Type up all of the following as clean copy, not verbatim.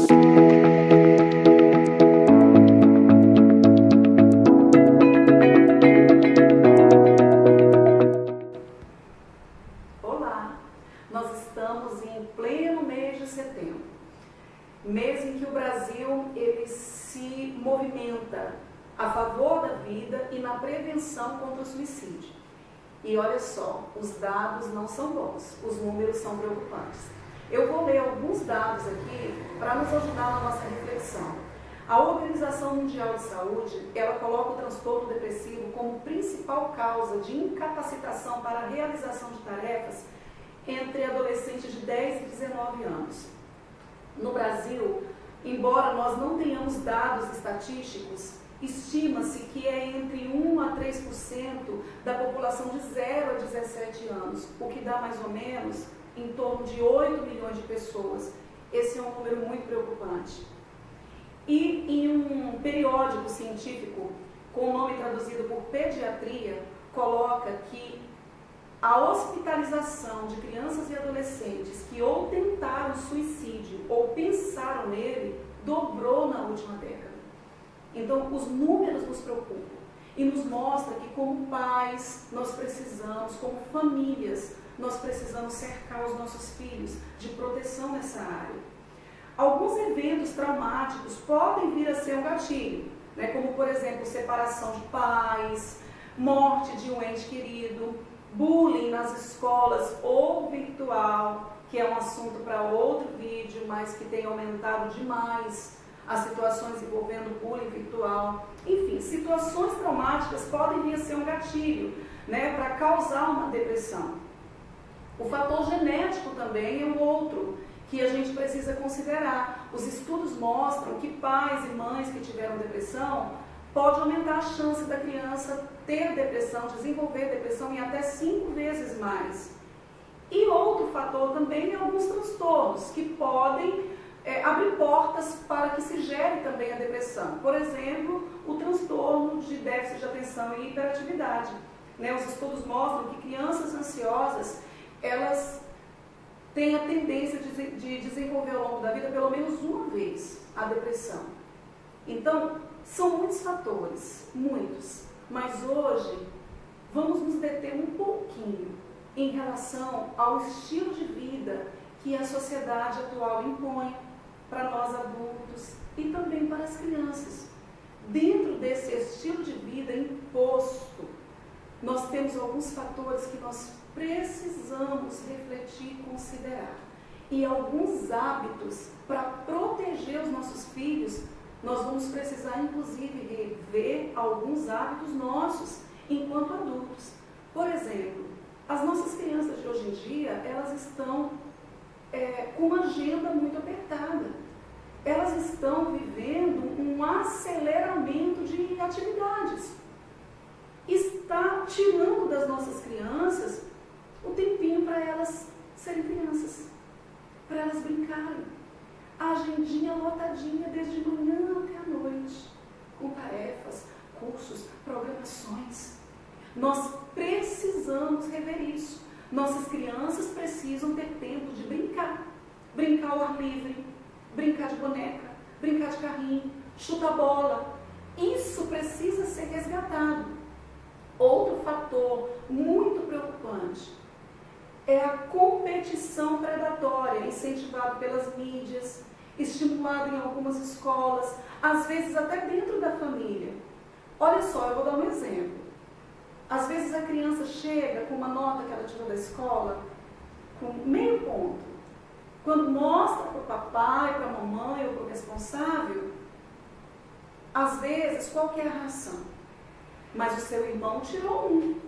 Olá, nós estamos em pleno mês de setembro, mês em que o Brasil ele se movimenta a favor da vida e na prevenção contra o suicídio. E olha só, os dados não são bons, os números são preocupantes. Eu vou ler alguns dados aqui para nos ajudar na nossa reflexão. A Organização Mundial de Saúde, ela coloca o transtorno depressivo como principal causa de incapacitação para a realização de tarefas entre adolescentes de 10 e 19 anos. No Brasil, embora nós não tenhamos dados estatísticos, estima-se que é entre 1 a 3% da população de 0 a 17 anos, o que dá mais ou menos em torno de 8 milhões de pessoas. Esse é um número muito preocupante. E em um periódico científico, com o nome traduzido por Pediatria, coloca que a hospitalização de crianças e adolescentes que ou tentaram suicídio ou pensaram nele dobrou na última década. Então, os números nos preocupam e nos mostram que, como pais, nós precisamos, como famílias, nós precisamos cercar os nossos filhos de proteção nessa área. Alguns eventos traumáticos podem vir a ser um gatilho, né? Como, por exemplo, separação de pais, morte de um ente querido, bullying nas escolas ou virtual, que é um assunto para outro vídeo, mas que tem aumentado demais as situações envolvendo bullying virtual. Enfim, situações traumáticas podem vir a ser um gatilho, né, para causar uma depressão. O fator genético também é um outro que a gente precisa considerar. Os estudos mostram que pais e mães que tiveram depressão pode aumentar a chance da criança ter depressão, desenvolver depressão em até 5 vezes mais. E outro fator também é alguns transtornos que podem abrir portas para que se gere também a depressão. Por exemplo, o transtorno de déficit de atenção e hiperatividade. Né? Os estudos mostram que crianças ansiosas, elas têm a tendência de desenvolver ao longo da vida pelo menos uma vez a depressão. Então, são muitos fatores, muitos, mas hoje vamos nos deter um pouquinho em relação ao estilo de vida que a sociedade atual impõe para nós adultos e também para as crianças. Dentro desse estilo de vida imposto, nós temos alguns fatores que nós precisamos refletir e considerar. E alguns hábitos para proteger os nossos filhos, nós vamos precisar, inclusive, rever alguns hábitos nossos enquanto adultos. Por exemplo, as nossas crianças de hoje em dia, elas estão com uma agenda muito apertada. Elas estão vivendo um aceleramento de atividades. Está tirando das nossas crianças o tempinho para elas serem crianças, para elas brincarem. A agendinha lotadinha desde manhã até a noite, com tarefas, cursos, programações. Nós precisamos rever isso. Nossas crianças precisam ter tempo de brincar. Brincar ao ar livre, brincar de boneca, brincar de carrinho, chutar bola. Isso precisa ser resgatado. Outro fator muito preocupante é a competição predatória, incentivada pelas mídias, estimulada em algumas escolas, às vezes até dentro da família. Olha só, eu vou dar um exemplo. Às vezes a criança chega com uma nota que ela tirou da escola com meio ponto. Quando mostra para o papai, para a mamãe ou para o responsável, às vezes, qual que é a reação? Mas o seu irmão tirou 1.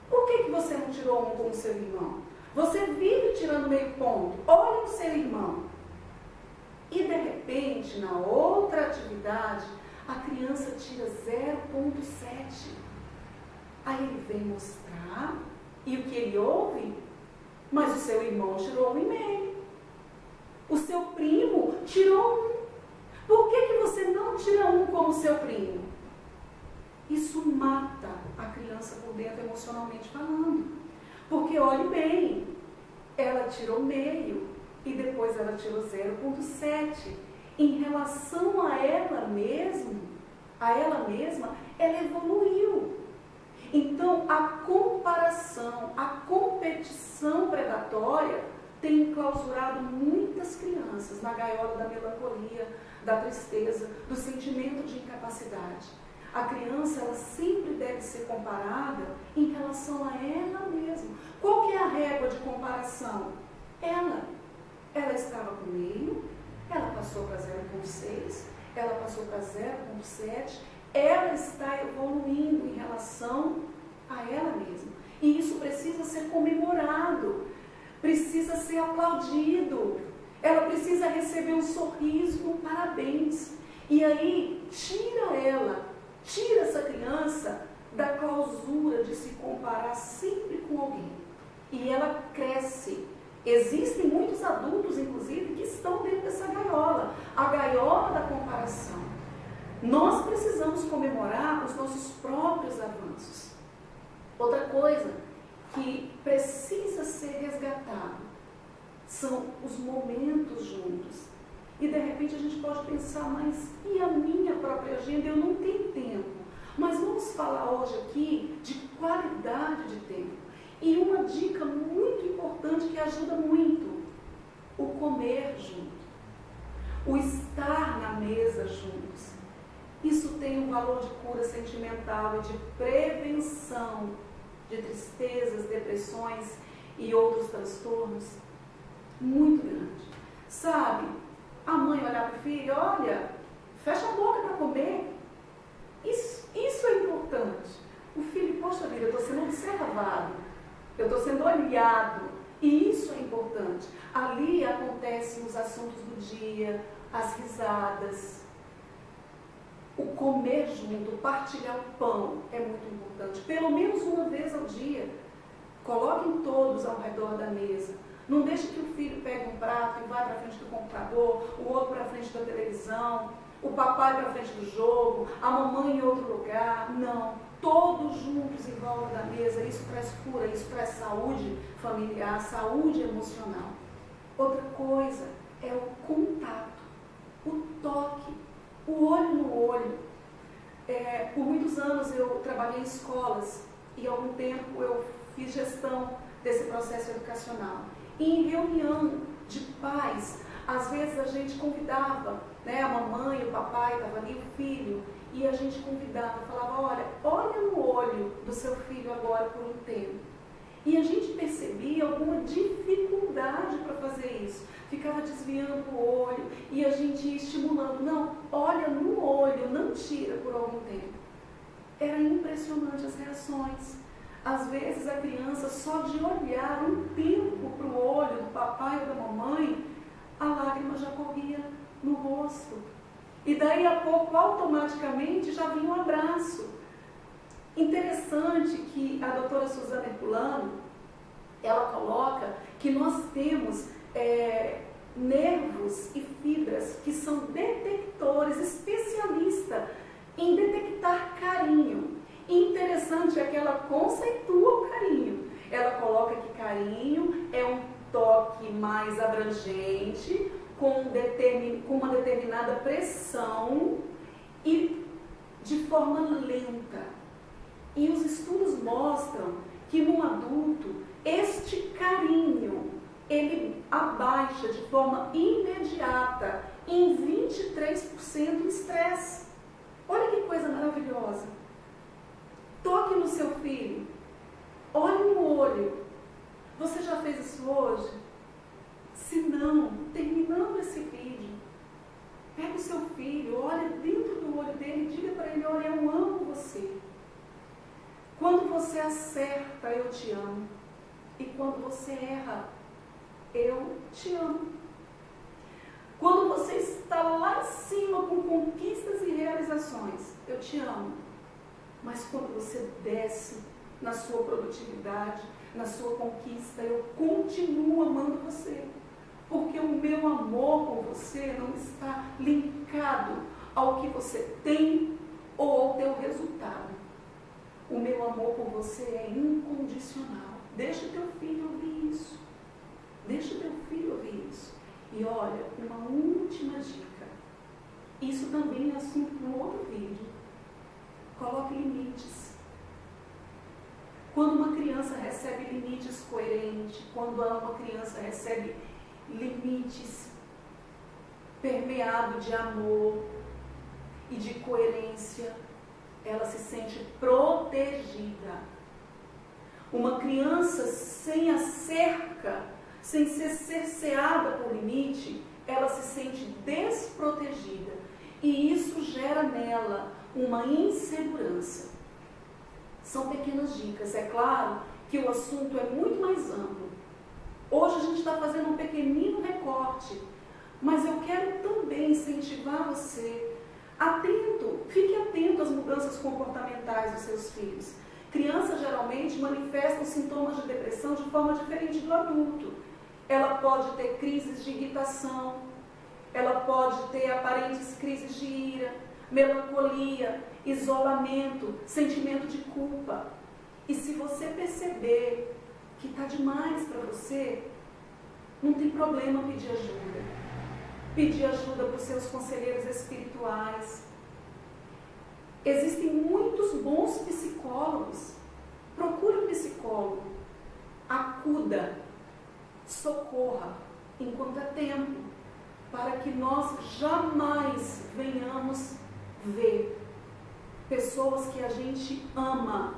Por que você não tirou 1 como seu irmão? Você vive tirando meio ponto. Olha o seu irmão. E de repente, na outra atividade, a criança tira 0,7. Aí ele vem mostrar, e o que ele ouve? Mas o seu irmão tirou 1,5. O seu primo tirou 1. Por que você não tira 1 como seu primo? Isso mata a criança por dentro emocionalmente falando. Porque olhe bem, ela tirou meio e depois ela tirou 0,7. em relação a ela mesma, ela evoluiu. Então, a comparação, a competição predatória tem enclausurado muitas crianças na gaiola da melancolia, da tristeza, do sentimento de incapacidade. A criança, ela sempre deve ser comparada em relação a ela mesma. Qual que é a régua de comparação? Ela estava com meio, ela passou para 0,6, ela passou para 0,7, ela está evoluindo em relação a ela mesma. E isso precisa ser comemorado, precisa ser aplaudido, ela precisa receber um sorriso, um parabéns. E aí, tira essa criança da clausura de se comparar sempre com alguém. E ela cresce. Existem muitos adultos, inclusive, que estão dentro dessa gaiola, a gaiola da comparação. Nós precisamos comemorar os nossos próprios avanços. Outra coisa que precisa ser resgatado são os momentos juntos. E de repente a gente pode pensar, mas e a minha própria agenda? Eu não tenho tempo. Mas vamos falar hoje aqui de qualidade de tempo. E uma dica muito importante que ajuda muito: o comer junto, o estar na mesa juntos. Isso tem um valor de cura sentimental e de prevenção de tristezas, depressões e outros transtornos muito grande. Sabe, a mãe olhar para o filho, olha, fecha a boca para comer. Isso é importante. O filho, poxa vida, eu estou sendo observado, eu estou sendo olhado, e isso é importante. Ali acontecem os assuntos do dia, as risadas, o comer junto, partilhar o pão é muito importante. Pelo menos uma vez ao dia, coloquem todos ao redor da mesa. Não deixe que o filho pegue um prato e vá para frente do computador, o outro para frente da televisão, o papai para frente do jogo, a mamãe em outro lugar. Não, todos juntos em volta da mesa. Isso traz cura, isso traz saúde familiar, saúde emocional. Outra coisa é o contato, o toque, o olho no olho. Por muitos anos eu trabalhei em escolas e há algum tempo eu fiz gestão desse processo educacional. E em reunião de pais, às vezes a gente convidava, né, a mamãe, o papai, estava ali, o filho, e a gente convidava, falava, olha no olho do seu filho agora por um tempo. E a gente percebia alguma dificuldade para fazer isso. Ficava desviando o olho e a gente ia estimulando. Não, olha no olho, não tira por algum tempo. Era impressionante as reações. Às vezes a criança, só de olhar um tempo para o olho do papai ou da mamãe, a lágrima já corria no rosto. E daí a pouco, automaticamente, já vinha um abraço. Interessante que a doutora Suzana Herculano, ela coloca que nós temos nervos e fibras que são detectores, especialistas em detectar carinho. Interessante é que ela conceitua o carinho. Ela coloca que carinho é um toque mais abrangente, com uma determinada pressão e de forma lenta. E os estudos mostram que no adulto, este carinho, ele abaixa de forma imediata em 23% o estresse. Olha que coisa maravilhosa. Toque no seu filho, olhe no olho. Você já fez isso hoje? Se não, terminando esse vídeo, pega o seu filho, olha dentro do olho dele e diga para ele, olha, eu amo você. Quando você acerta, eu te amo. E quando você erra, eu te amo. Quando você está lá em cima com conquistas e realizações, eu te amo. Mas quando você desce na sua produtividade, na sua conquista, eu continuo amando você. Porque o meu amor por você não está linkado ao que você tem ou ao teu resultado. O meu amor por você é incondicional. Deixa teu filho ouvir isso. Deixa teu filho ouvir isso. E olha, uma última dica. Isso também é assunto para um outro vídeo. Coloque limites. Quando uma criança recebe limites coerentes, quando uma criança recebe limites permeados de amor e de coerência, ela se sente protegida. Uma criança sem a cerca, sem ser cerceada por limite, ela se sente desprotegida. E isso gera nela uma insegurança. São pequenas dicas. É claro que o assunto é muito mais amplo. Hoje a gente está fazendo um pequenino recorte, mas eu quero também incentivar você. Fique atento às mudanças comportamentais dos seus filhos. Crianças geralmente manifestam sintomas de depressão de forma diferente do adulto. Ela pode ter crises de irritação, ela pode ter aparentes crises de ira, melancolia, isolamento, sentimento de culpa. E se você perceber que está demais para você, não tem problema pedir ajuda. Pedir ajuda para os seus conselheiros espirituais. Existem muitos bons psicólogos. Procure um psicólogo. Acuda. Socorra enquanto é tempo, para que nós jamais venhamos ver pessoas que a gente ama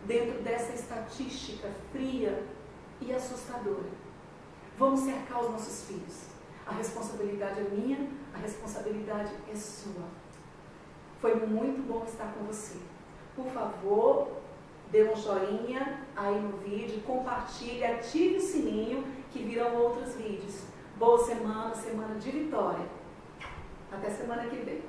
dentro dessa estatística fria e assustadora. Vamos cercar os nossos filhos. A responsabilidade é minha, a responsabilidade é sua. Foi muito bom estar com você. Por favor, dê um joinha aí no vídeo, compartilhe, ative o sininho que virão outros vídeos. Boa semana, semana de vitória. Até semana que vem.